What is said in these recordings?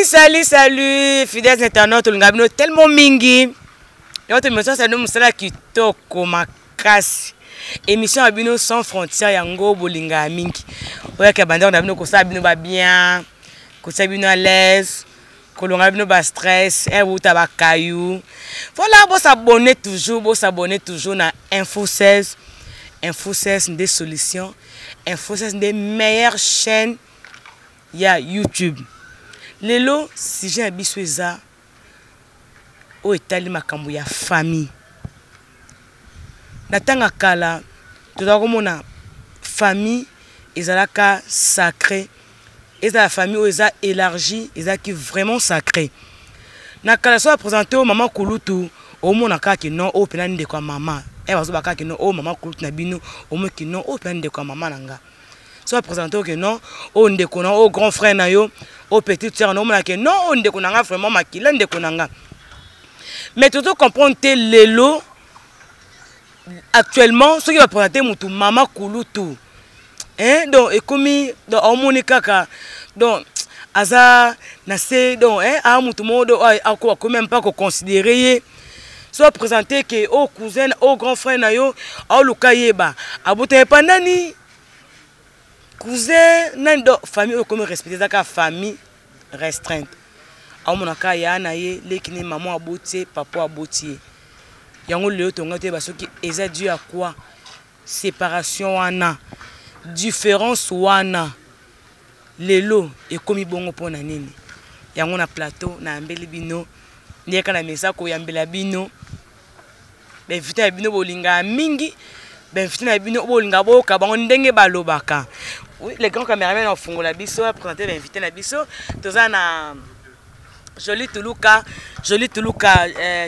Salut, fidèles internautes, nous tellement mingi. Notre émission, c'est nous qui toko makasi. Émission Abino sans frontières, yango bolinga mingi. Oya kabanda on a bino kosa bino ba bien, kosa bino à l'aise, kolonga bino ba stress, un ou tabakayou. Voilà, bon s'abonner toujours na Info 16. Info 16 des solutions, Info 16 des meilleures chaînes ya YouTube. Lelo si j'ai abisweza o etali makambo ya famille. Natanga kala tozakomona famille ezalaka sacré. Eza la famille eza élargie, eza qui vraiment sacré. Na kala so présenter au maman Kulutu au mona ka ki non o penani de kwa maman. E bazo baka ki non o maman Kulutu na bino o mo ki non o penani de kwa maman nanga. So présenter que non o ndeko na o grand frère na yo au petit sœur non mona que non o ndeko nanga vraiment makila ndeko nanga. Mais tout comprendre lelo actuellement ce qui va présenter mutu maman Kulutu. Hein donc et comme donc on monika ka donc aza na se donc hein a mutu modo a ko même pas ko considérer soit présenter que au cousin au grand frère na yo au lukayeba abute pa nani cousin nando famille comme respecter ça famille restreinte a monaka ya na ye lekini maman abotie papa abotie yango leo tonga te basoki eza dû à quoi séparation wana différence wana lelo et komi bongo pona nini yango na plateau na ambeli bino ndeka na mesa ko yambela bino ben vita bino bolinga mingi ben vita bino bolinga boka bango ndenge balobaka. Oui, les grands caméramans ont fongé la biso à présenter l'invité na biso tozana Jolie Tuluka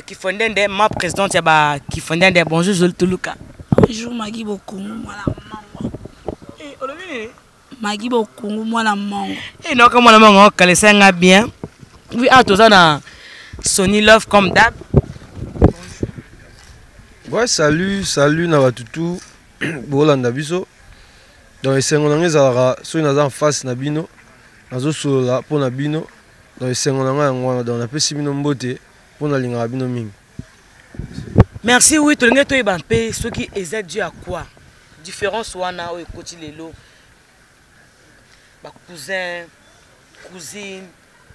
qui fondait ma présidente ya qui fondait bonjour Jolie Tuluka. Bonjour Magui Bokungu mwana mango. Eh olobi Magui Bokungu mwana mango. Eh non comme mwana mango kalesanga bien. Oui ah tozana Sony Love comme d'hab. Ouais salut na batutu bolanda biso. Dans les 5 ans ezalaka so naza en face na bino nazo solola po na bino dans les 5 ans yango dans na pesi bino mbote po na linga bino mingi. Merci oui tolenge to ebampe ce qui est dû à quoi différence wana o ekoti lelo ba cousin cousine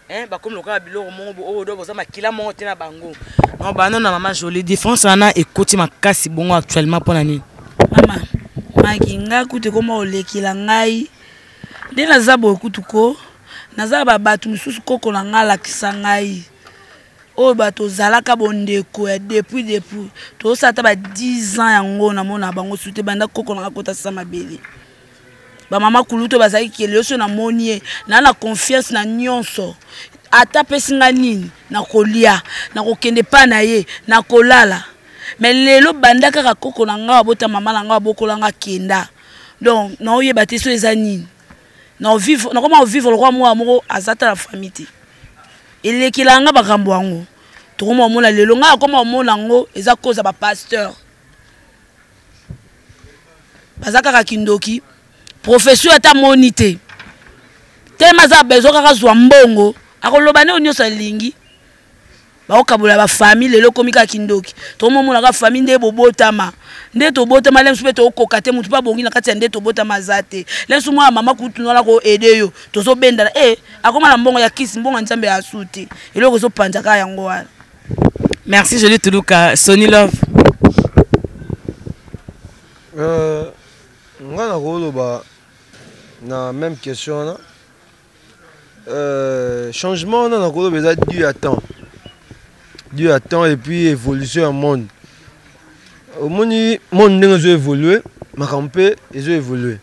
hein ba comme loka biloko mongo o do boza makila mongo te na bango non ba non na maman Jolie différence wana ekoti makasi bongo actuellement pona nini mama makinga kute koma olekila ngai nde naza bokutuko naza babatu mususu koko na ngala kisa ngai o bato zalaka bondeko ya depuis to sata ba 10 ans yango na mona bango sute banda koko na kota sa mabele ba mama Kulutu bazaki kelelo so na monie na confiance na nyonso ata pesinga nini na kolia na kokende pa na ye na kolala. Mais lelo banda kaka koko na nga bota mama na nga bokola nga kenda donc na oye bateso ezani na vivre na comment vivre le roi moi amoko azata la famille elekila nga bakambo wango to koma mona lelo nga koma mona ngo eza cause ba pasteur bazaka ka kindoki professeur ata monité tellement za bezo kaka zwa mbongo akoloba ne onyosa lingi ba okabula ba famille lelo komika kindoki to momona ka famille nde bobotama nde to botama lensu pe to kokate mutu pa bongi na kati nde to botama zate lensu mwa mama kutunala ko edeyo to zo benda akoma na mbongo ya kisi mbongo nzambe ya suti eloko zo panja ka yango wana. Merci Jolie Tuluka Sony Love. Nga na koloba na même question na changement na koloba eza dû à temps. Dieu attend et puis évolution au monde. Au monde nous évolué, ma campé ils ont évolué.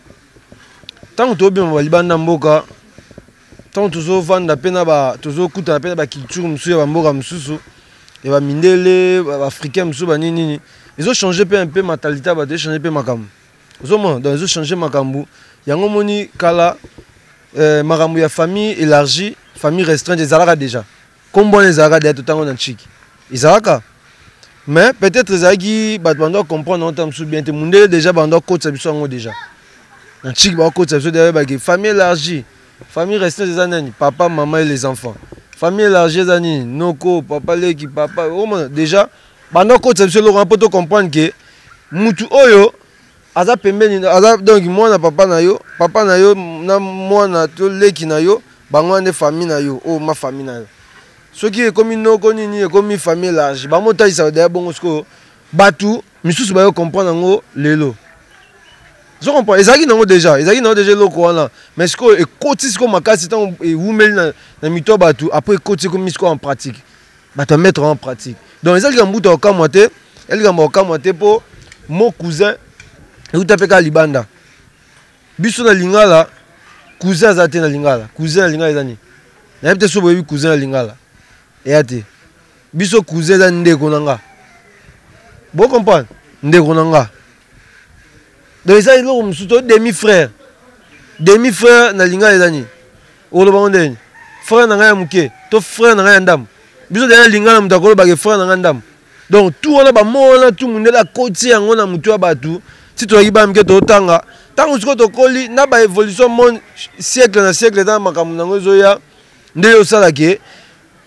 Tant que tu bien balibanda mboka, tant que tu zo vanda pena ba, tu zo kuta pena ba culture musu ba mboka mususu, et ba mindele, ba africain musu ba nini. Ils ont changé un peu mentalité, ba changé peu makambu. Ils ont changé makambu. Yango moni kala makambu ya famille élargie, famille restreinte des alaka déjà. Combien les alaka d'être tout en chic. Isaka. Mais peut-être Zagi doit comprendre en termes bien te monde déjà bando coach ça déjà. Un chic ba coach ça déjà ba famille élargie, famille restreinte des années, papa, maman et les enfants. famille élargie zani noko papa leki papa déjà banda ko tsa selo un peu to comprendre que mutu oyo aza pembeni aza donc mwana papa na yo na mwana to leki na yo bango ne famille na yo o ma famille na yo soki ekomi noko nini ekomi famille élargie ba mota isa de bongo sko batu misusu ba yo comprendre ngo lelo je comprends ezaki nango déjà loko wana mais ce que ekoti ce que makasi tant et wumeli na mito batu après ekoti ko misko en pratique batu mettre en pratique donc ezaki mbuto okamwate elika okamwate po mon cousin et tu appelles libanda biso na lingala cousin azate na lingala cousin na lingala ezani na peut-être so boyebi cousin na lingala et ate biso cousin za ndeko nanga bon comprendre ndeko nanga donc ça il est surtout demi-frère na lingala ezani oloba ondeni frère na ngaya muke to frère na ngaya ndam biso de lingala mutakolo ba ke frère na ngaya ndam donc tout on a ba mona tout monde la côté yango na mutu abatu si tu as mke to tanga tango siko to koli na ba évolution monde siècle na siècle dans makambo nango zoya ndeyo sala ke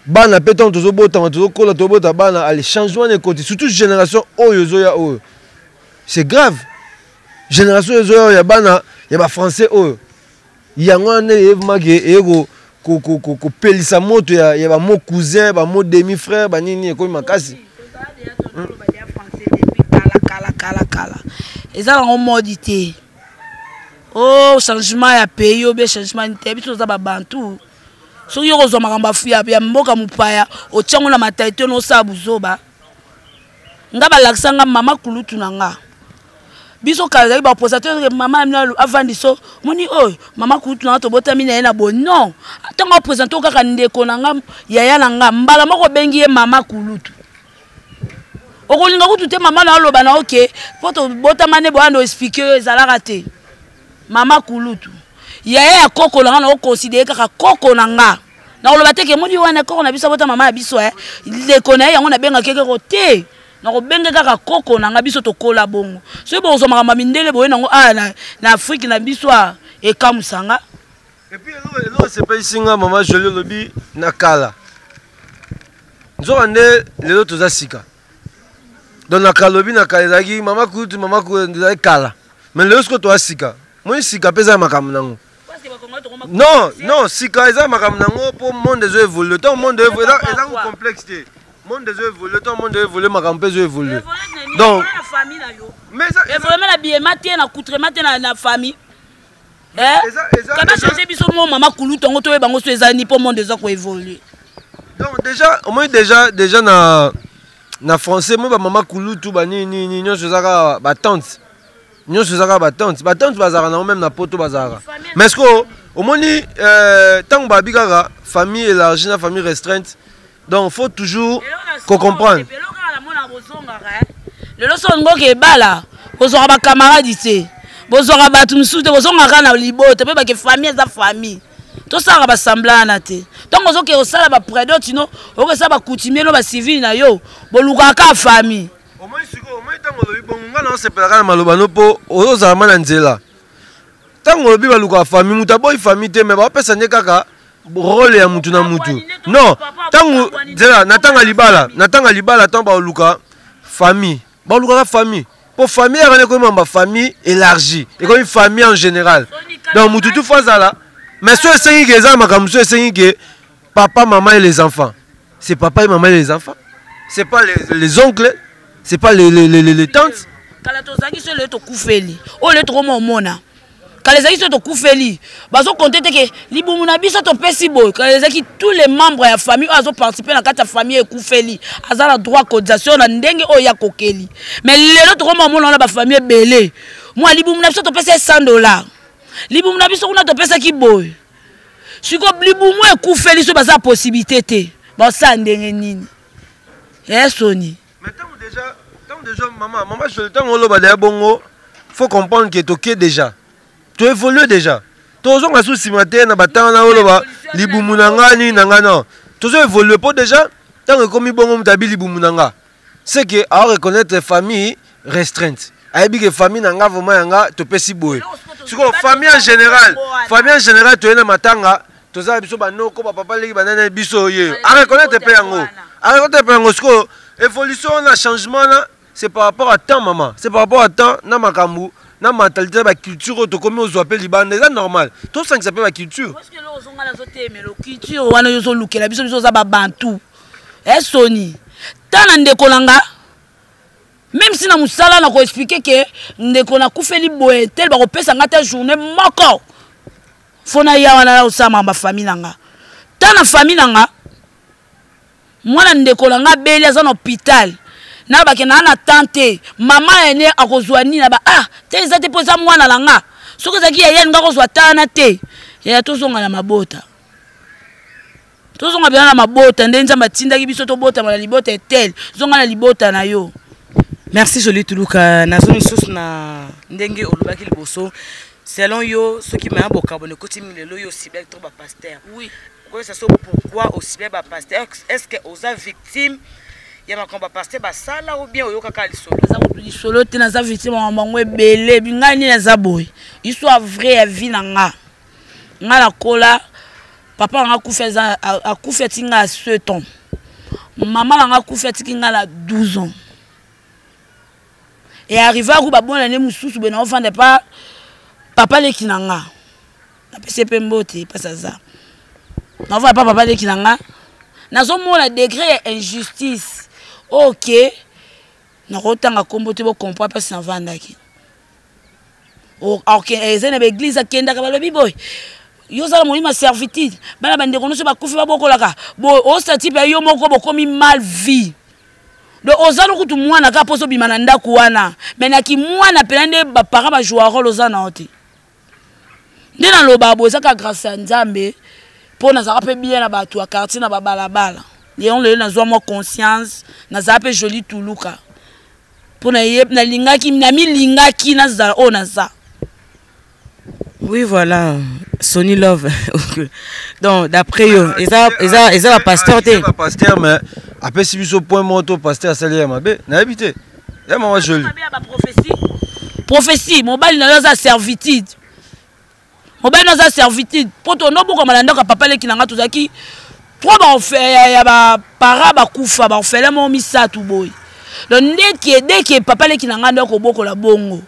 bana peton to zobota to kola to bota bana ali changement de côté surtout génération oyo zoya oyo c'est grave génération zoya ya bana ya ba français oyo yango ne evmage ego ko pelisa moto ya ba mo cousin ba mo demi frère ba nini ko makasi kala eza nango modi te o changement ya pays obe changement te biso za babantu soki okozwa makambo ya mboka mopaya otiango na mataite nosala buzoba nga balakisanga mama kulutu na nga biso kala ezali baposateur mama avandi so moni oyo mama kulutu na nga tobotami na ye na bo non ntango apresente kaka ndeko na nga yaya na nga mbala moko bengi ye mama kulutu okolinga kutu te mama na aloba na oke po tobotama ne boyando explique oyo ezalaka te mama kulutu yaya ya koko na nga na okonsidere kaka koko na nga na oloba te ke modi wana koko na biso bota mama ya biso ndeko na ye yango nabenga kekeko te na kobenge kaka koko na nga biso tokola bongo soki bokozwa makambo mindele boye nango na afrique na biso ekamusanga et puis elo sepesinga mama joli lobi na kala nzoka nde lelo toza sika donc na kalobi na kala ezalaki mama kutu ezalaki kala mais lelo siko toza sika moi sika mpe eza makambo nango non sika eza makambo nango mpo monde ezo évolue ntango monde ezango complexe te monde ezo évolue ntango monde évolue makambo mpe ezo évolue donc mais évoluement na biema te na coutrement te na famille kaba changer biso mo mama kulu tongo to bango so ezani mpo monde eza ko évoluer donc déjà au moins déjà na français mo ba mama kulu tu ba nini nyonso ezaka ba tante nyonso ezaka ba tante bazaka na même na poto bazaka mais est-ce que au moni tant babi kaka famille élargie na famille restreinte donc faut toujours qu'on comprenne lelo so ngoke ebala bozwaka ba camarade te bozwaka batu misusu te bozongaka na libota mpe bake famille eza famille tosalaka basamblana te ntongo ozoke osala bapredo tino okosala bakoutumier no bacivile na yo bolukaka famille omoi ntango olobi bongo nga na osepelaka na maloba no mpo ozozalama na nzela ntango olobi balukaka famille mutu aboyi famille te me baopesa nde kaka role ya mutu na mutu non ntango nzela na ntanga libala ntango baoluka famille balukaka famille pour famille il y a une famille élargie et comme une famille en général donc mutu tout fazala mais ceux qui sont comme ceux qui papa maman et les enfants c'est papa et maman et les enfants c'est pas les oncles c'est pas les tantes kala tozaki so le to kufeli o le to mona kala zaki so to kufeli bazo compter que libumu na biso to pesi boy kala zaki tous les membres de la famille azo participer na kata famille ekufeli azala droit cotisation na ndenge o ya kokeli mais le to mona na ba famille belé moi libumu na biso to pesi $100 libumu na biso kuna to pesa ki boy siko libumu ekufeli so baza possibilité te ba sa ndenge nini soni mais tant déjà maman je le temps on le bongo faut comprendre que toqué déjà tu évolues déjà tozo nga sous cimetière na batana oloba libumu nanga ni nanga non tozo évoluer pour déjà tant comme bongo mutabi libumu nanga c'est que à reconnaître famille restreinte aibi que famille nanga vraiment yanga to pesi boy siko famille en général to ena matanga toza biso banoko papa leki banana biso ye reconnaître pe yango reconnaître pe yango siko évolution na changement là c'est par rapport à temps maman c'est par rapport à temps na makambu na mentalité ba culture to comme ozo appelle libanda c'est normal tout ça qui s'appelle la culture parce que lo zonga na zote mais lo culture wana yo zo lukela biso za ba bantu soni tana ndeko nanga même si na musala na ko expliquer que ndeko na kufeli boye tel ba ko pesa ngata journée moko fona ya wana na usama ba famille nanga tana famille nanga mwana ndeko nanga beli za na hôpital na ba ke na tante mama ene akozwa nini na ba te ezate poza mwana nanga soko zaki ya nga kozwa tana te ya tozonga na mabota tozonga bien na mabota ndenza matinda ki biso to bota na libota etel zonga na libota na yo. Merci Jolie Tuluka na zone sous na ndenge olobaki liboso selon yo ce qui m'a beaucoup abonné continue le yo cible trop ba pasteur oui ça so pourquoi aussi bien ba pasteur est-ce que aux victimes ya makomba pasteur ba sala ou bien oyoka ka lisolo za ko lisolo te na za victime mamango ebele bingani na za boy histoire vraie ya vie nanga ngala kola papa nga kufeza akufeti nga 7 ans maman nga kufeti nga la 12 ans et arrivé à kuba bon l'année mususu ben enfant de pas papa le kinanga na pese mbote pas ça na va pas papa le kinanga na zo mona degré injustice OK na rotanga kombote bo comprendre pas ça vandaki OK ezene be église akenda ka balobi boy yo sala molima servitude bana bande kono so bakufi babokolaka bo o stati pe yo moko bokomi mal vie do ozana kutu mwana ka poso bimana ndaku wana menaki mwana pelande ba para ba jouer rôle ozana oti ndina loba bo saka grâce à Nzambe pona za pe bien na batu a quartier na babalabala yeon le na zwa mo conscience na za pe Jolie Tuluka pona yep na lingaki na mi lingaki na za ona za. Oui voilà Sony Love donc d'après eux ils a pasteur té pasteur mais après si biso point moto pasteur salia mabe na habité ya maman Jolie ba prophétie mobile na za servitude mobile na za servitude poto no boko malanda ka papa le kinanga tozaki trois ba fait ya ba para ba kufa ba fele mo misatu boy donc dès que papa le kinanga ndoko boko la bongo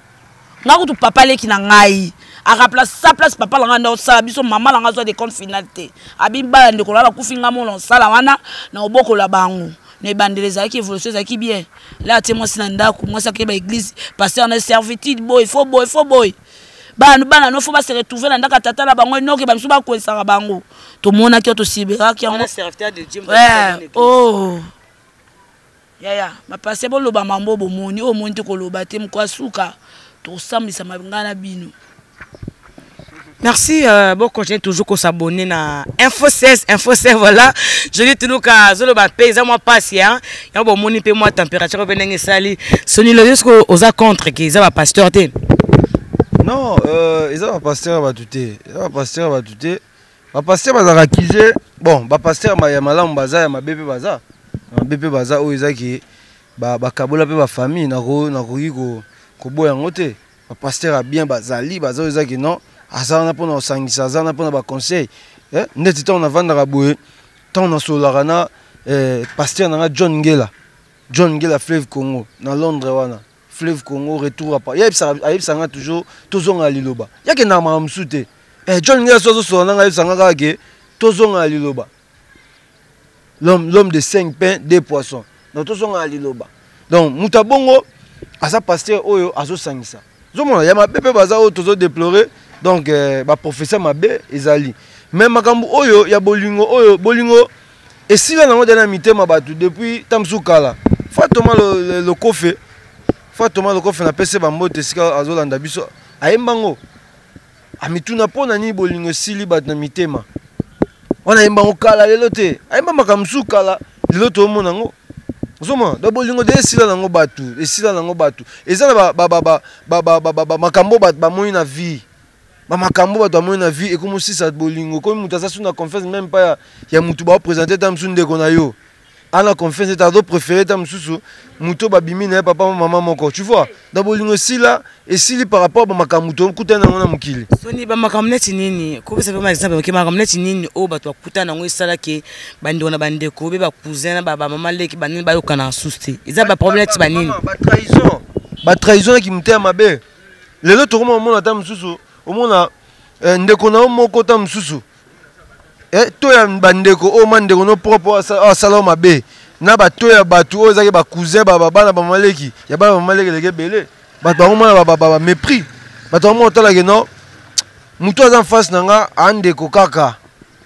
ngako tu papa le kinangai a remplacer sa place papa langa ndo sala biso mama langa zo de compte finalité abimba ndeko la kufinga mo lon sala wana na oboko la bango ne bandeleza ki évolution za ki bien là témoin sinanda ku moi ça ke ba église pasteur na servitude boy faut boy bana no faut ba se retrouver na ndaka tata la bango no ke ba biso ba kwesa bango to mona ki to sibera ki on serviteur de Dieu oh ya ma passer bo loba mambo bo moni o monte ko loba te mkwa suka to samisa mabingana bino. Merci, bon continuez toujours qu'on s'abonne na Info 16 voilà. Jolie Tuluka zolo ba paysan moi patient. Ya bon moni pe moi température benenge sali. Sony le jusqu'au aux contre qui ça va pasteur té. Non, ils ont pasteur va touté. Ils ont pasteur va touté. Ba pasteur ba zakizé. Bon, ba pasteur ma ya malamu baza ya mabebe baza. Mabebe baza o izaki ba kabola pe ba famille na ko boya ngote. Ba pasteur a bien bazali baza o izaki non. Azana pona osangisa azana pona ba conseil ndeti ta on avanda boye ta on solara na pasteur na John Ngela Fleuve Congo na Londres wana Fleuve Congo retour à pas yebsa nga toujours tozonga liloba yake na mamsute John Ngela so na nga yebsa nga ke tozonga liloba l'homme de 5 pains 2 poissons donc tozonga liloba donc mutabongo asa pasteur oyo azo sangisa zomona ya mapepe baza o tozo déplorer. Donc, professeur Mabé ezali. Mais makambu oyo ya bolingo et si là na mité mabatu depuis Tamsukala. Fatoma le kofe. Fatoma le kofe na pese ba mbote sika azolanda biso. Ayembango. Amituna pona ni bolingo sili bat na mitema. Wana yembango kala lelo te. Ayemba makamsu kala lelo to mona ngo. Zoma da bolingo de sila nango batu, esila nango batu. Ezala ba makambo bat ba moyi na vie. Makambo bato amoni na vie et comme si ça bolingo comme mutaza suna confiance même pas ya mutu ba présenter tam sunde kona yo ana confiance ta do préféré ta mususu muto babimi na papa maman moko tu vois d'abord lingo sila et sili par rapport ba makamuto kutana ngona mukili soni ba makamneti nini ko pesa ba exemple ke makamneti nini o bato kutana ngo sala ke bandi na bande ko be ba cousin ba maman leki banini ba yokana suste eza ba problème ti banini ba trahison ki muté mabe lelo to ko mona ta mususu o mona ndeko na moko ta mususu to ya bandeko o mandeko no propre asala mabe na bato ya bato o zaki ba cousin ba bana ba maleki ya ba maleki leke belé bato ba ba mépris bato mo tala ke non muto azan face nanga andeko kaka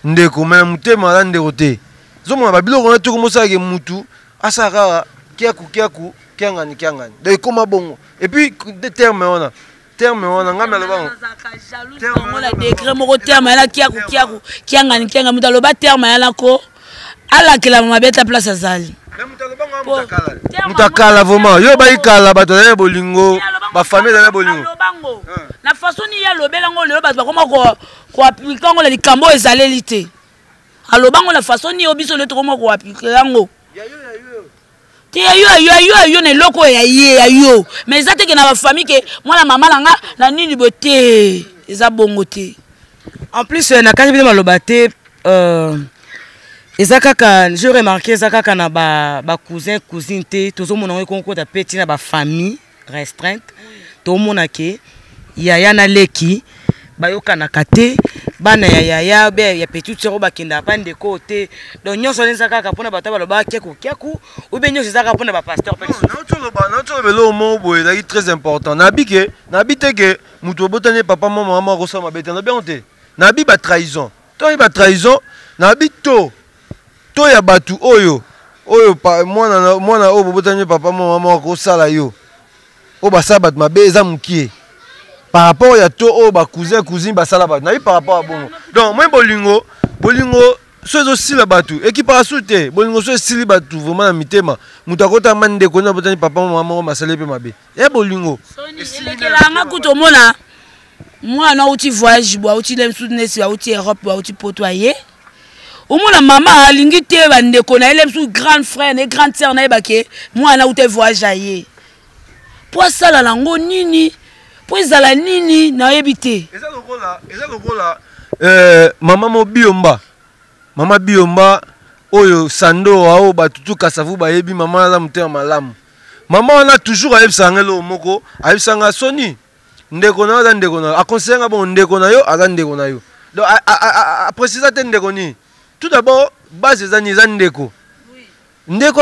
ndeko mais mutema la ndeko te zoma ba biloko na to ko mosala ke mutu asaka kiaku kiangani de koma bongo et puis de terme on nga melo bango terme la décret moko terme la kiangani mutalo ba terme la ko ala kila mama beta place azali mutakala vraiment yo ba ikala bato na bolingo ba famille na bolingo na façon ni ya lobela ngo lelo bato ba koma ko appliquer ngo la likambo ezaleli te alobango la façon ni obiso le to koma ko appliquer ngo te yo ne loko ya yo mais ça te que na ba famille que moi la maman langa na nini boté eza bongo te en plus na quand je maloba te eza kaka je remarqué eza kaka na ba cousine te tozo mona ko ta petit na ba famille restreinte to mona ke yaya na leki bayokana kate bana ya be ya petit tsero bakenda pande côté donc nyonso lenza kaka pona bata baloba keku ou bien nyonso zaka pona ba pasteur pe non to belo mo boy là très important nabite ke muto botane papa maman ko sama bete na bien te nabi ba trahison nabi to ya batu oyo mwana o botane papa maman ko sala yo o ba sabat mabe za mukie par rapport à to ba cousine ba sala ba na par rapport à bongo donc moi bolingo so aussi la batu et qui par souté bolingo so sili batu vraiment na mitema mutakota mande ko na botani papa maman ma sala pe mabe e bolingo elekela nga kuto mona mwana uti voyage bwa uti lem soutenesi wa uti Europe wa uti potoyer omona mama alingi te bande ko na elem sou grand frère et grande sœur na ebake mwana uti voyage aye po sala lango nini ezala nini na yebite eza lokola mama biomba oyo sando ao batutu kasavu bayebi mama na mutema malamu mama wana toujours ayebisanga lo moko ayebisanga soni ndeko na za ndeko na akonsenga bon ndeko na yo aza ndeko na yo donc a préciser te ndeko ni tout d'abord base za ni za ndeko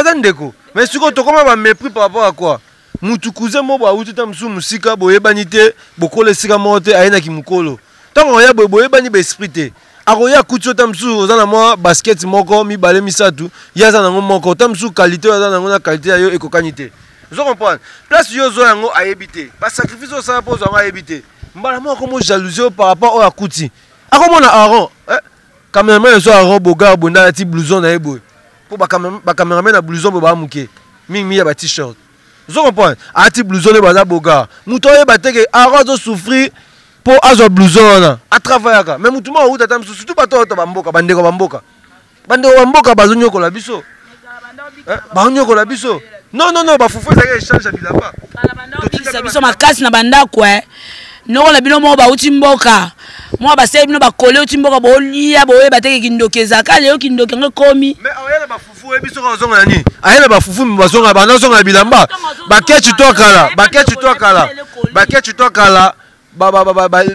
za ndeko mais siko to koma ba mépris par rapport à quoi mutu cousin mo ba uti ta msu musika boyebani te bokole sika mote ayena ki mukolo tango ya boyebani ba esprit te akoya kutso ta msu ozana mo basket moko mi bale misatu ya za nango moko ta msu qualité ozana nango na qualité yo ekokani te vous comprenez place yo zo yango ayebite ba sacrifice o sa pose yango ayebite mbala moko mo jalousie par rapport au akuti akomona Aaron cameraman so Aaron boga bonda ti blouson na ebo po ba cameraman na blouson bo ba muke mi ya ba t-shirt. Vous comprenez? Ati blouson le baza boga. Mutoye bateke arazo souffrir pour azo blouson à travailler. Mais mutuma ou tatam surtout bato to bamboka bandeko bamboka. Bandeko bamboka bazonyo ko la biso. Bazonyo ko la biso. Non ba fufu ça échange à bilaba. Bala biso makasi na banda kwa. Non la bino mo ba uti mboka. Moi ba sey bino ba kole uti mboka bo lia bo e bateke kindokeza ka leo kindoke ngokomi. Mais ayela ba fufu e biso ko zonga nani? Ayela ba fufu mbazonga ba nazonga bilamba. Bakechi to kala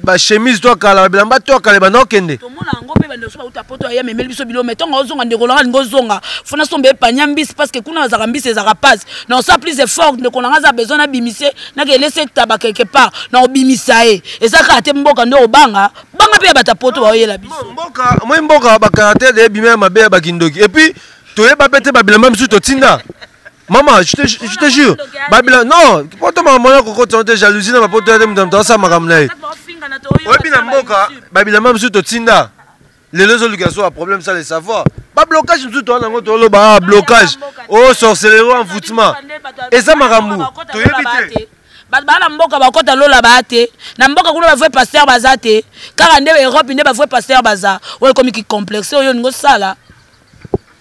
ba chemise to kala bilamba to kala ba nokende. To mona ngo pe bando so ba utapoto ya memeli biso bilo metonga ozonga ndeko langa ngozonga. Fona sombe panyambis parce que kuna za kambisi za rapaz. Non ça plus effort ndeko langa za besoin na bimise na ke laisser taba quelque part na obimisa e. Eza ka te mboka ndo obanga pe batapoto ba oyela biso. Mboka ba caractère de bimé mabe ba kindoki. Et puis to yeba pete ba bilamba biso to tinda. Maman, je te jure. Babylone, non, pourtant maman ko tonte jalousie na poto ya mtamto sa makamnai. Obi na mboka, Babylone même surtout tinda. Les deux autres sont un problème ça les savoir. Pas blocage surtout to na ngoto lo ba blocage. Oh sorcellerie en foutement. Et ça makambu. To yebite. Bala mboka bakota lola baate. Na mboka kuna ba vrai pasteur bazate. Car en Europe ne ba vrai pasteur baza. Ouais comme qui complexe yo ngo sala.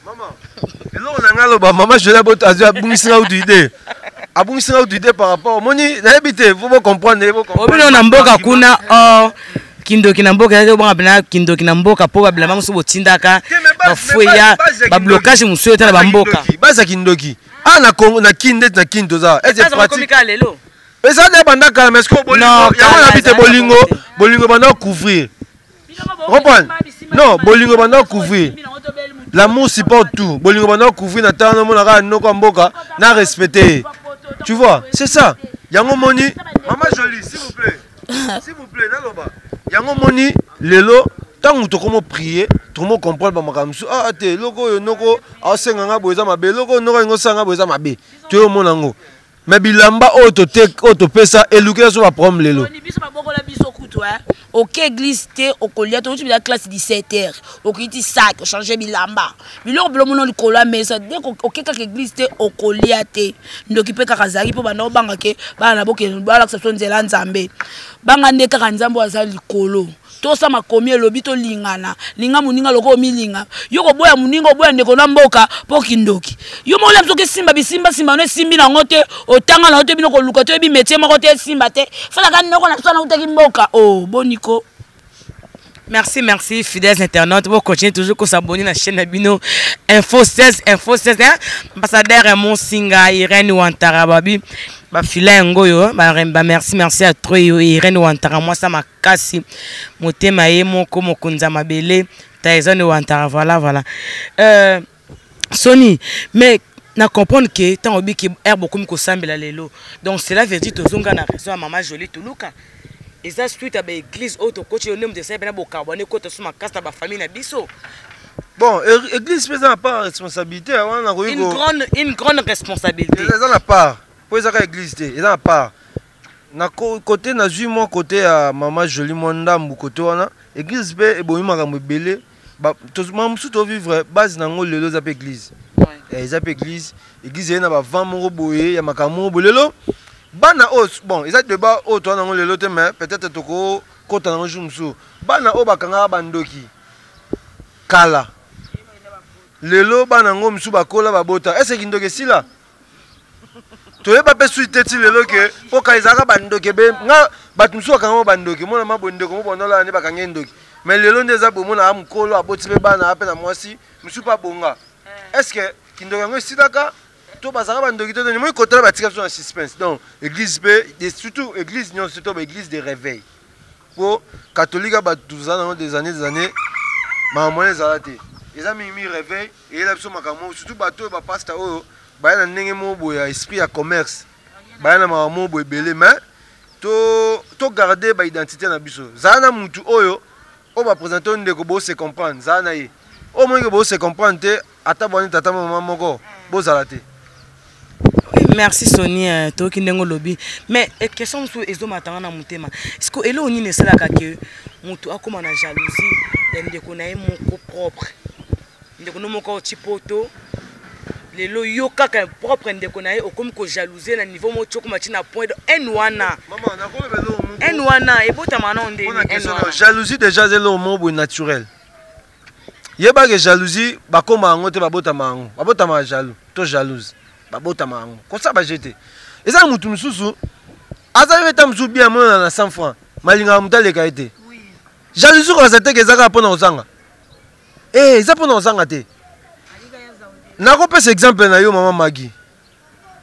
Maman Là on a ngalo ba maman je la botte azia bungisina utuide. Abungisina utuide par rapport moni na habité vous comprendre Obino na mboka kuna kindoki na mboka yake bonga bina kindoki na mboka po babila mamusu botindaka bafuya ba blocage musu yote na ba mboka. Baza kindoki. Ah na Congo na kinde na kindo za. Est pratique. Mais ça dépend de mais est-ce que bolingo ya habité bolingo banda couvrir. Comprendre? Non, bolingo banda couvrir. L'amour supporte tout. Bolingo banda couvrir na tano mo na no ko mboka na respecter. Tu vois, c'est ça. Yango moni, maman jolie, s'il vous plaît. S'il vous plaît, naloba. Yango moni, lelo, tant to komo prier, tout le monde comprend ba makamsu. Ah te, loko yo noko, asenga nga boza mabe, loko noko ngo sanga boza mabe. Tu yo monango. Mais bilamba auto pesa eluke so ba problème lelo. Ok, église, au collier, tu la classe 17h. Au kiti sac, changer bilamba. Bilo blomono le cola, mais ça dès ok, quand église, au collier, donc il peut kazari pour bano bangake, bana boke, bala que ça soit nzela nzambe. Bangane karanzambo azali kolo. To sama komi lobito lingana linga muninga loko milinga yoko boya muninga boya ndeko na mboka po kindoki yo mo lemso ke simba bisimba simba no simbi na ngote otanga na ote binoko luka to bi métier moko te simba te fala ka ndeko na tsana utaki mboka oh boniko. Merci fidèles internautes, vous continuez toujours à s'abonner à la chaîne Bino Info 16 hein? Ambassadeur mon singa Irène Ouantara babi ba fila ngoyo ba merci à toi Irène Ouantara moi ça m'a cassé motema ye moko mokunza mabele Tyson Ouantara voilà Sony mais na comprendre que tant obi ki air beaucoup ko sambela lelo donc cela veut dire tozonga na raison à maman jolie tuluka. Et ça suite à l'église auto coach au nom de ça ben bo carboné côté sur ma casse ba famille na biso. Bon, église n'a pas responsabilité, une grande responsabilité. Ils ont la part. Pour les églises, ils ont la part. Na côté na ju mon côté à maman jolie mon ndambu côté wana, église be e boyima ka mbele, ba to mam su to vivre base na ngolo lelo za église. Ils appellent église, église na ba 20 moro boye ya makamo bolelo. Bana os bon ils ont débat auto na ngolo lelo mais peut-être toko kota na jumsu. Bana o bakanga bandoki. Kala. Lelo bana ngo msu bakola babota. Est-ce que ndoke sila? Toye ba pe suite ti lelo ke po kaizaka bandoke be nga batumsu akanga bandoke mona mabonde ko mobonola ne bakanga ndoki. Mais lelo ndeza bomona amkolo aboti be bana ape na mwasi msu pa bonga. Est-ce que kindoka ngo silaka to bazaka bandoki to ni mo kotela batika so na suspense. Donc église be et surtout église non surtout église de réveil. Pour catholique batuzana des années maman les arrêté. Ils ont mis réveil et ils ont surtout bateau ba pasteur oyo ba na ndenge mo boya esprit à commerce. Ba na maman boy belé mais to garder ba identité na biso. Zana mutu oyo o ba présenter ndeko bo se comprendre zana ye. O mo bo se comprendre te ata boni tata maman moko bo zalaté. Merci Sonia toki ndengo lobi mais question sur ezo matanga na mutema est-ce que elo ni ne sala ka ke mutu akoma na jalousie ndeko na ye moko propre ndeko no moko chipoto lelo yo kaka propre ndeko na ye okomi ko jalouser na niveau mo choko machi na point de n1 maman na ko belo n1 ebota mana onde n1 jalousie déjà c'est le mot naturel yeba que jalousie bakoma ngote babota mango babota ma jaloux to jalouse babota mango ko ça ba jeter eza mutu mususu aza beta musu bien mona na 100 francs malinga mutale ka été oui jalousie ko zate ke zaka pona ozanga eza pona ozanga te na ko pesa exemple na yo maman Maggie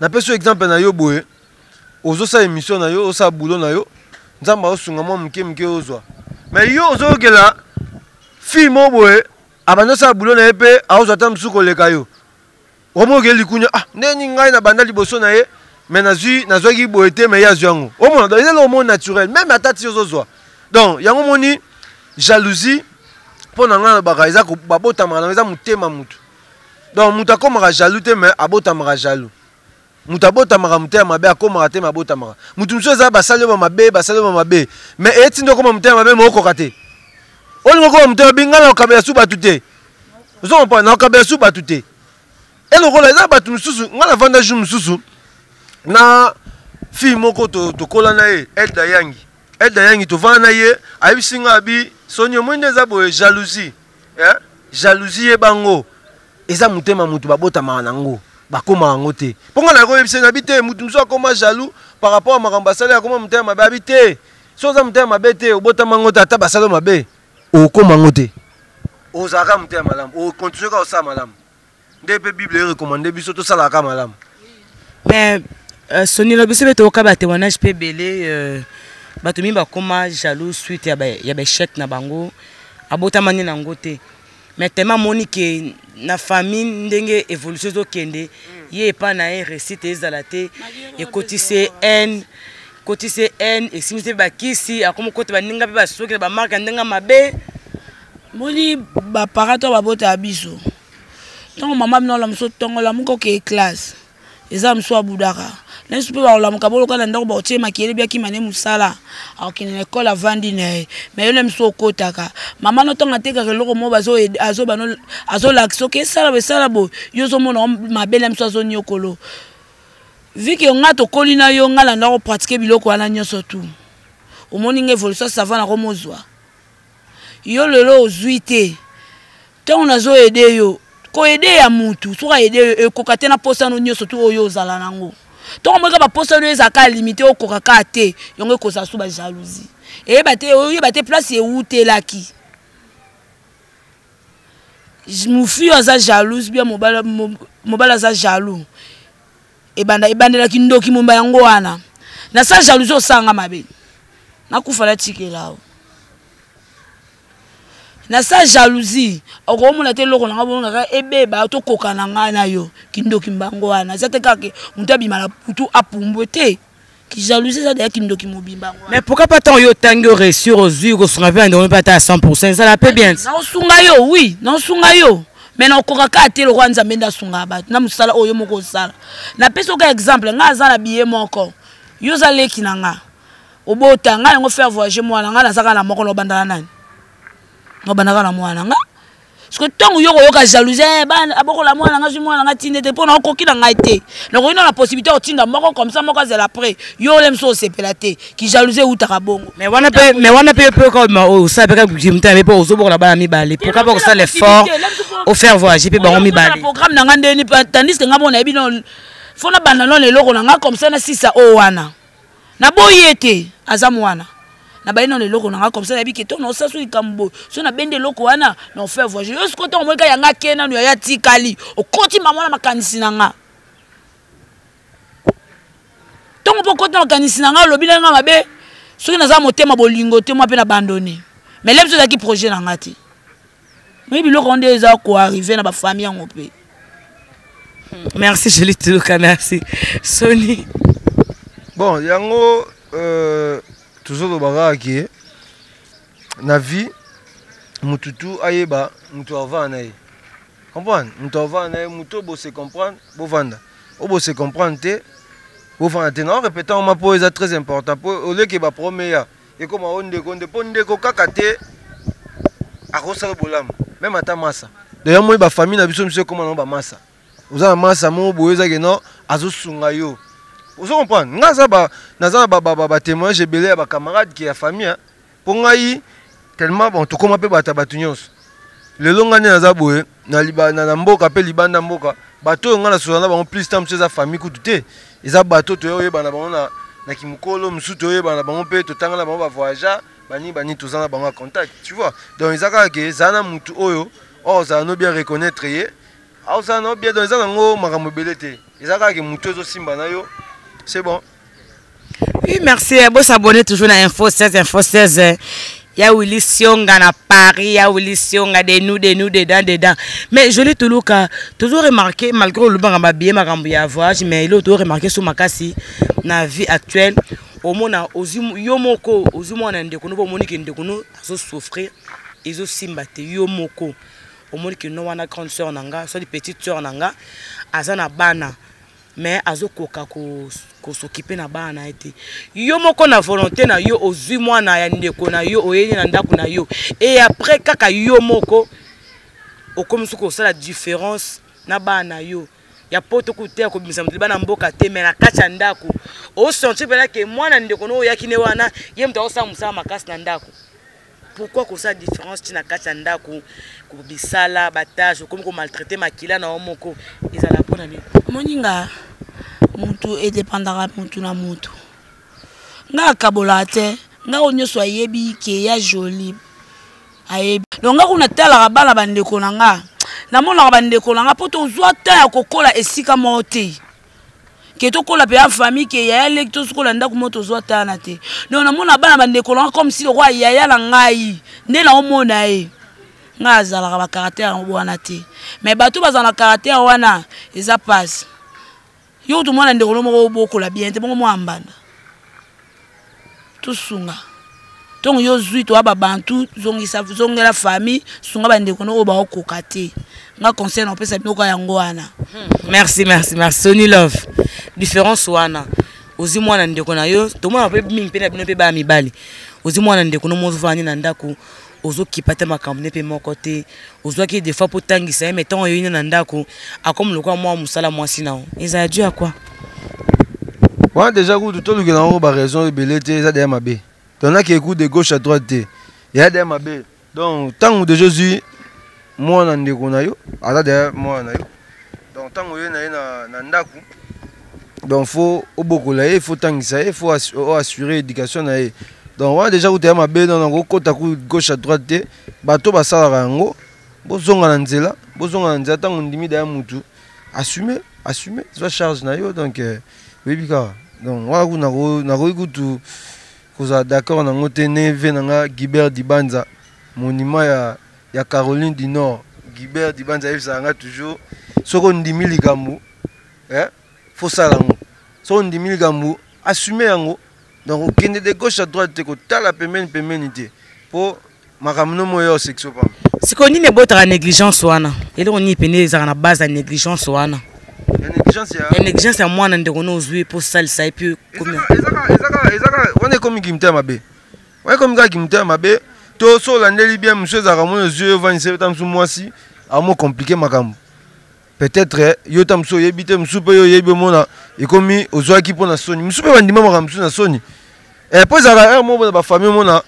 na pesa exemple na yo boye ozo sa émission na yo osa boulot na yo nzamba osunga mo mke ozwa mais yo ozo kela fille mo boye abando sa boulot na epe aozwa ta musu ko leka yo omo ke likunya ah neni ngai na banda liboso na ye mais nazwa ki boye te mais ya zwango omo dans le monde naturel même atati ozozwa donc yango moni jalousie pona ngana baka eza ko babota mara eza mutema mutu donc muta komaka jaloux te mais abota mara jaloux muta bota mara mutema mabe akomaka te mabota mara mutu mso eza basale ba mabe mais eti ndo koma mutema mabe moko kate olingo koma mutema bingana okabela su batu te ozo comprendre na okabela su batu te elo kola eza batu mususu ngana vanda jour mususu na fille moko to kola na ye Elda Yangi to vanda na ye ayibisinga abi sonyo mwende za boye jalousie jalousie bango eza mutema mutu babota manango bakoma yango te ponga na ko yebise na bité mutu mso akoma jaloux par rapport à makambo asala akoma mutema mabe abité so za mutema mabe te obota mango ta basalo mabe okoma ngo te ozaka mutema malamu o continuer ka osala malamu ndebe bible recommandé biso to sala ka malamu. Mais Sony lo biso beto ka ba témoignage pe belé bato mi bakoma jaloux suite ya ba échec na bango abota mani na ngote. Mais tellement monique na famille ndenge évolution zo kende ye pa na récite ezalate et cotise N et simite ba kisi akomo kote ba ninga ba soki ba marque ndenga mabe moni ba parato ba bota biso tongo mama bino la muso tongo la muko ke classe eza muso abudaka nesu pe ba la mukabolo kana ndako ba otie makele bia kimane musala akine l'école avandi ne mais yo le muso kotaka mama no tonga teka ke loko mo bazo bano azo lakso ke sala be sala bo yo zo mona mabele muso azo nyokolo viki nga to kolina yo ngala ndako pratiquer biloko wana nyoso tu omoni nge evolution savana ko mozwa yo lelo ozuite tongo nazo aider yo ko aider ya mutu soka aider ekokate na posa no nyoso tu oyo zala nango tongo mweka ba posa no ezaka limité okokaka te yongo kosa su ba jalousie e bate place e utelaki mufi aza jalouse bien mobala za jaloux ebandelaki ndoki momba yango wana na sa jalousie osanga mabe nakufala tikelawo na sa jalousie okomona te loko nanga bonga ebeba to kokana nga na yo kindoki mbango wana zate kake mutabi mala putu apumbo te ki jalousie ça d'ailleurs kindoki mobimba. Mais pourquoi pas tant yo tango réussir aux yeux qu'on se réveille on pas à 100% ça la peut bien. Non sunga yo oui non sunga yo mais na kokaka te lo kwanza menda sunga ba na musala oyo moko sala na peso ka exemple nga za na biye moko yo za leki nanga obota nga ngo faire voyager moi nga na saka na moko lo bandana nani no bandaka na mwana nga parce que tongo yo yoka jalousie ban aboko la mwana nga ju mwana nga tinde te pona okoki na ngai te na ko ina la possibilité otinda moko comme ça moko zela après yo lem so sepelate ki jalousie utaka bongo mais wana pe comme o ça pe ka jimta mais pour ozo la bana mi balé pourquoi pas ça l'effort au faire voyager pe bango mi balé programme na nga ndeni tandis que nga bona ebino fona banda non eloko na nga comme ça na sisa o wana na boyete azamu wana na baino le loko nanga comme ça na biki to no sasu ikambo so na bende loko wana na faire voyager yo sikoto omweka yanga kena no ya tikali okoti mama na makanisi nanga tongo pokota na makanisi nanga lobi na nga mabe soki na za motema bolingo te mo pe na abandonner mais lemso za ki projet nanga ti mais biloko onde eza ko arriver na ba famille yango pe. Merci Julie Tuluka, merci Sony. Bon yango toujours le baga qui na vie mututu ayeba mutu avant nae comprendre mutu avant nae mutu bo se comprendre bo vanda bo se comprendre te bo vanda te non répétant ma po est très important pour au lieu que ba premier et comme on de ko kaka te akosala bolam même ata massa d'ailleurs moi ba famille na biso monsieur comment on ba massa oza massa mo boyeza que non azo sunga yo. Vous comprenez? Naza témoin, j'ai belé à ma camarade qui est famille. Pour ngai tellement bon, tout comme appelle batabatunios. Le long année naza boé, na mboka pe libanda mboka. Bateau ngana sozana ba plus temps chez sa famille kututé. Eza bateau to yo bana bango na kimukolo musuto yo bana bango pe to tangala bango ba voyager, bani tozana bango contact, tu vois. Donc ezaka ke zana mutu oyo, za no bien reconnaître yé. Ça no bien dans zana ngo makambo belete. Ezaka ke mutu zo simba na yo. C'est bon. Oui, merci. Vous s'abonner toujours à Info 16. Il y a Willy Sionga à Paris, il y a Willy Sionga de nous, dedans. Mais je l'ai toujours remarqué, malgré le banc à bien, ma voyage, mais il a toujours remarqué sur ma casse, dans la vie actuelle, au monde, aux yomoko, aux humains, au monde qui ont souffrir, ils ont simbaté, yomoko, au monde qui n'ont pas grande soeur, soit des petites soeurs, azana bana. Mais azo koka ko s'occuper na bana été yo moko na volonté na yo ozui mwana ya ndeko na yo oyeni na ndako na yo et après kaka yo moko okomisi ko sala différence na bana yo ya poto kutea ko bimisa bana mboka te mais na kacha ndako o sentir pela que mwana ndeko no yakine wana ye mta osa musama makasi na ndako pourquoi qu'on sa différence tina katanda ko bisala batage comme ko maltraiter makila na omoko ezala pona ni moninga mutu edependara mutu na mutu nga kabola te nga onyoso ayebi ke ya joli ayebi donc nga kuna tala bana bandeko na nga na mona bandeko na nga poto zwa ta ya kokola esika mote ke to kola pe ya famille ke ya lecto sokola ndako moto zwa ta na te donc na mona bana bandeko na nga comme si le roi ya la ngai nde na omona e nga azala ba caractère wana te mais bato bazana caractère wana eza passe yo tout mona ndeko mo bokola bien te bongo mo ambanda tout sunga donc yo zui to aba bantu zongi la famille sunga bandeko no ba okoka te nga conseil na pesa bino ka yango wana. Merci Sony Love différence wana ozi mwana ndeko na yo to mwana pe mingi pe na bino pe ba mibali ozi mwana ndeko no mo vani na ndako ozo kipata makambo ne pe moko te ozo ki des fois pour tangisa mais tant yo na ndako akom lokwa mwa musala mwasi nao eza dû à quoi? Ouais, déjà tout le monde a raison de belleté ça derrière ma bé. Donc là qui écoute de gauche à droite il y a derrière ma bé. Donc tant que Jésus moi na ndeko na yo ala derrière moi na yo. Donc tant que yo na ndako donc faut obokola il faut tangisa il faut assurer l'éducation na ye. Donc ouais déjà derrière ma bé donc on côté gauche à droite bato basala rango bozonga na nzela tant on ndimi derrière mutu assumer soit charge na yo donc oui bika donc voilà na écoute koza d'accord na ngote neve na Guibert Dibanza monument ya Caroline du Nord Guibert Dibanza yebisanga toujours soko ndimi likambu faut sala ngo soko ndimi likambu assumer yango donc okende de gauche à droite te ko tala pemeni te po makamno moyo sexo pam siko ni ne botara négligence wana ele oni pene za na base ya négligence wana la négligence ya mwana ndeko no zui pour salisa et puis comme ezaka on est comme kimta mabe on est comme gars kimta mabe to so landeli bien monsieur za ramon yeux vanise tam sou moisi amo compliqué makambo peut-être yo tam so yebite msupe yo yebe mona e komi ozwaki pona soni msupe bandima makambo na soni et puis za ra mo ba famille mona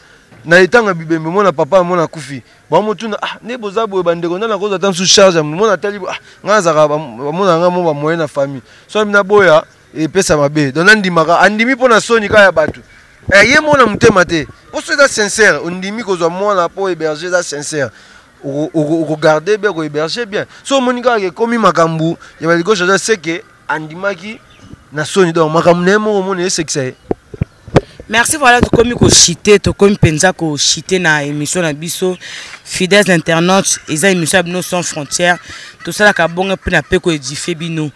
na etanga bibembe mona papa mona kufi ba motuna ne bozabo bandeko na koza tam sous charge mona tali ngaza ka mona nga mo ba moyen na famille so mina boya et pesa mabe donc ndimaka andimi pona soni ka ya batu ye mona mutema te oso eza sincère ondimi kozwa mwana po héberger eza sincère o garder bien ko héberger bien so monika ke komi makambu ya baliko changer c'est que andimaki na soni donc makambu ne mo mona sexe. Merci voilà to komi ko chiter to komi penza ko chiter na émission na biso fidèles internautes eza émission bino sans frontières tout ça la ka bonga pena pe ko édifier bino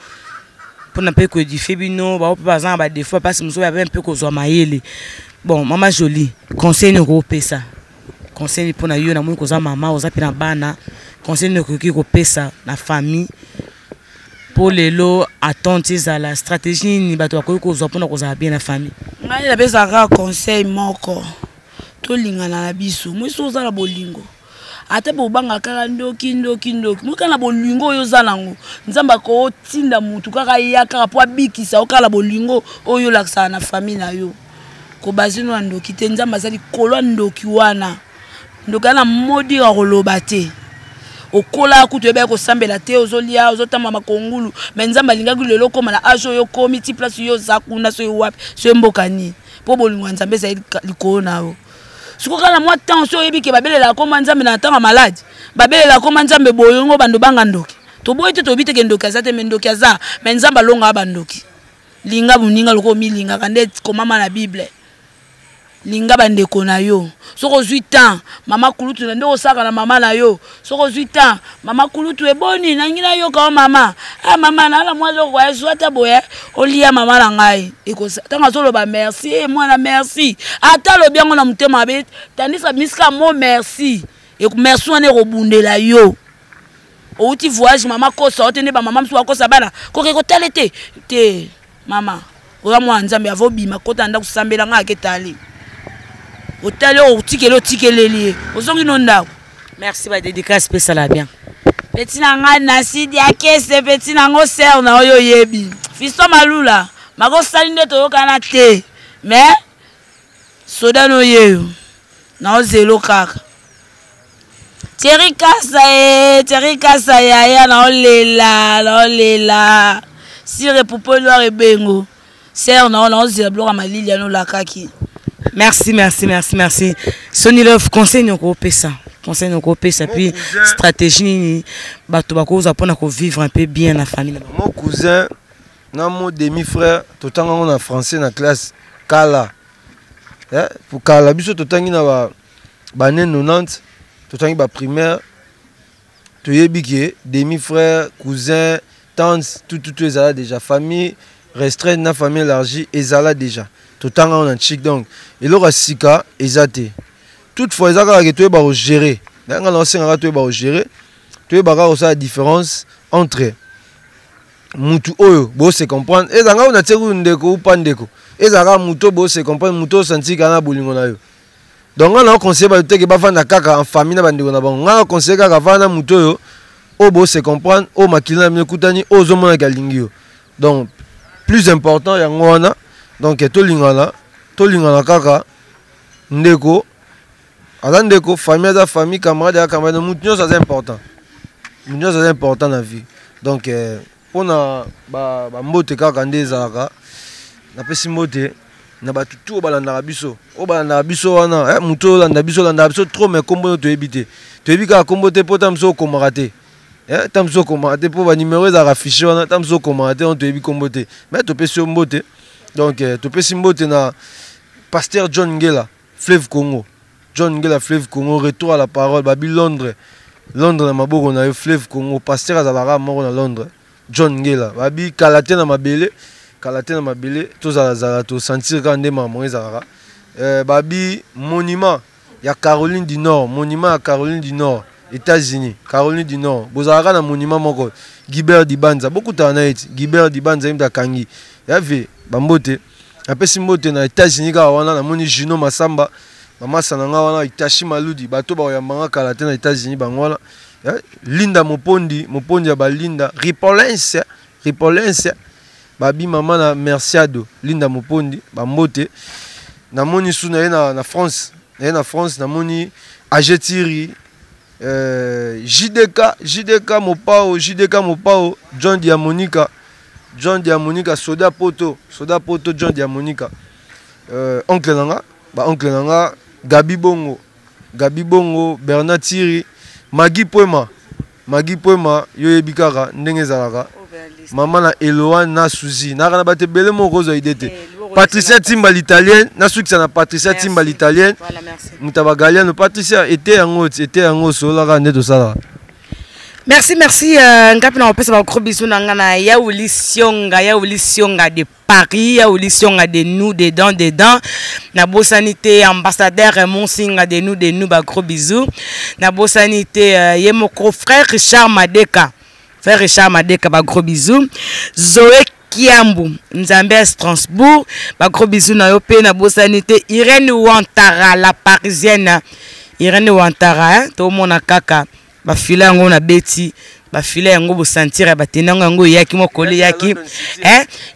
pona pe ko édifier bino ba par exemple ba des fois parce que muso ya un peu ko zo mayele bon maman jolie conseil ne ko pesa conseil pona yo na mo ko za mama oza pena bana conseil ne ko ki ko pesa na famille pour les lots attentes à la stratégie ni bato ko ko zo pona ko za bien na famille ngai la pesa ka conseil moko to lingana na biso mo so za la bolingo ate bobanga kaka ndoki moka na bolingo oyo za nango nzamba ko tinda mutu kaka ya kaka po abikisa okala bolingo oyo lakisa na famille na yo ko bazino na ndoki te nzamba zali kolwa ndoki wana ndoka na modi ya koloba te okola kutu ebe ko sambela te ozolia ozotama makongulu mais nzamba linga kulelo koma na ajo yo komi ti place yo zakuna so yo wapi so mbokani po bolingo nzambe za likolo nawo sikoka na mwa tension yebike babelela koma nzambe na tanga malade babelela koma nzambe boyongo bando banga ndoki to boyite to biteke ndoki azate mendoki aza mais nzamba longa abandoki linga buninga loko milinga kande komama na bible linga bandeko na yo soko 8 ans mama kulutu nde osaka na mama na yo soko 8 ans mama kulutu eboni na ngina yo ka mama mama na la mwazo kwa zwata boye olia mama na ngai ekosa tanga solo ba merci mwana merci ata lo biango na mutema be tandisa miska mo merci et merci on est robundela yo outi voyage mama kosa otende ba mama msu akosa bana koke ko talete te mama oya mwa nzambe avobima kota nda kusambela nga ketali otale o tikeleli ozongi nondako. Merci ba dédicace spécial bien petit nanga na sidi akese petit nango ser na oyo yebi fisto malula mako salinde to yokana te mais soda no yeyo na ozelo kaka Thierry Kassa ya na olela. Sire popo noir et bengo. Serre on se bloque à malili ya no lakaki. Merci. Sony Love conseil nous pesa. Puis stratégie bato bakoza pona ko vivre un peu bien la famille. Mon cousin na mon demi-frère totanga en français na classe Kala. Pour Kala biso totangi na ba 90 totangi ba primaire to yebiki demi-frère, cousin, tante tout ezala déjà famille restreinte na famille élargie ezala déjà. Totanga on chic donc et le sika ezate. Toutefois ezaka que tu ba gérer. Dans l'ancien tu ba gérer. Tu ba aussi la différence entre mutu oyo bo se comprendre ezanga na tseku ndeko ou pas ndeko. Ezaka muto bo se comprendre muto senti kana bolingo na yo. Donc on a conseillé ba te ke ba fanda kaka en famille na bandeko na bango. On a conseillé kaka fanda muto yo o bo se comprendre o makilina mekutani o zo mona kalingi yo. Donc plus important yango wana donc to lingana kaka ndeko ndeko famille camarade mutu ça c'est important. Mutu ça c'est important dans la vie. Donc on a ba mbote kaka ndezaka na pesi mbote na batu tout balanda biso o balanda biso wana mutu landa biso trop mais kombo to ebité to ebika kombo te pota mso komarate tamso komarate po ba numéro za affiché wana tamso komarate on to ebi kombo te mais to pesi mbote donc to pesi mbote na pasteur John Ngela Fleuve Congo retour à la parole babi Londres na maboko na Fleuve Congo pasteur azalaka moko na Londres John Ngela babi kalate na mabele to zala to sentir quand ndema maman ezalaka babi monument ya Caroline du Nord États-Unis Caroline du Nord bozalaka na monument moko Guibert Dibanza beaucoup tanaiti Guibert Dibanza imda kangi yave bambote apesi mbote na États-Unis ka wana na moni Juno Masamba mama sananga wana Itachi Maludi bato ba yambanga kalate na États-Unis bango wana Linda Mopondi ya balinda Ripolence babi mama na Merciado Linda Mopondi bambote na moni suna na France na moni Ajetiri JDK Mopao John Diamonica Soda Poto John Diamonica oncle nanga Gabi Bongo Bernard Thierry Magui Poema yo yebikaka ndenge ezalaka mama na Eloane na Suzy na bate bele moko zo idete Patricia Timba l'italienne na sukisa na Patricia Timba l'italienne mutaba Galiano Patricia était yango sola ndeto sala. Merci ngapi na opesa ba gros bisous na ngana ya ulisionga de Paris ya ulisionga de nous dedans na bosanité ambassadeur Monsinga de nous ba gros bisous na bosanité ye moko frère Richard Madeka ba gros bisous Zoé Kiambu Nzambe Strasbourg ba gros bisous na yo pe na bosanité Irène Wantara la parisienne Irène Wantara to mona kaka bafile yango na beti bafile yango bo sentir batenango yango yaki mokoli yaki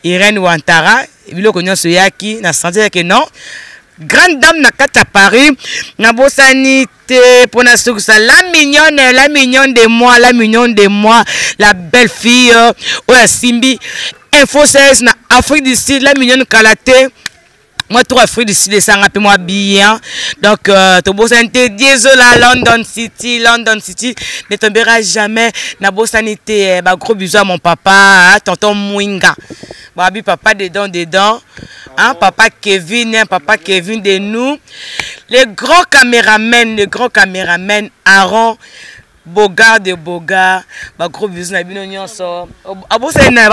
Irène Wantara biloko nyonso yaki na sentir que non grande dame na kata Paris na bosanité pour na sukusa la mignonne de moi la belle fille oya simbi info 16 na Afrique du Sud la mignonne Kalaté. Moi, tout Afrique du Sud, ça rappelle moi bien. Donc, to bosanité, désolé, London City, ne tombera jamais. Na bosanité, gros bisous à mon papa, tonton Mwinga. Babi, papa dedans. Hein, papa Kevin de nous. Les grands caméramens, Aaron. Bogard, gros bisous na bino nyonso. Abosena,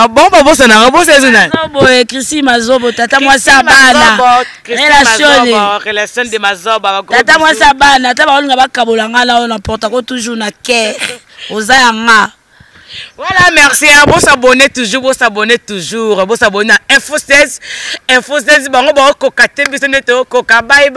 Chrissy Mazobo, tata moi sabana. Relation de Mazoba, tata moi sabana, tata balinga bakabolanga là on porte toujours na cœur. Ozayanga. Voilà, merci. Bon s'abonner toujours. Bon s'abonner à Info 16. Bango ba ko katembi soneto ko ka bye.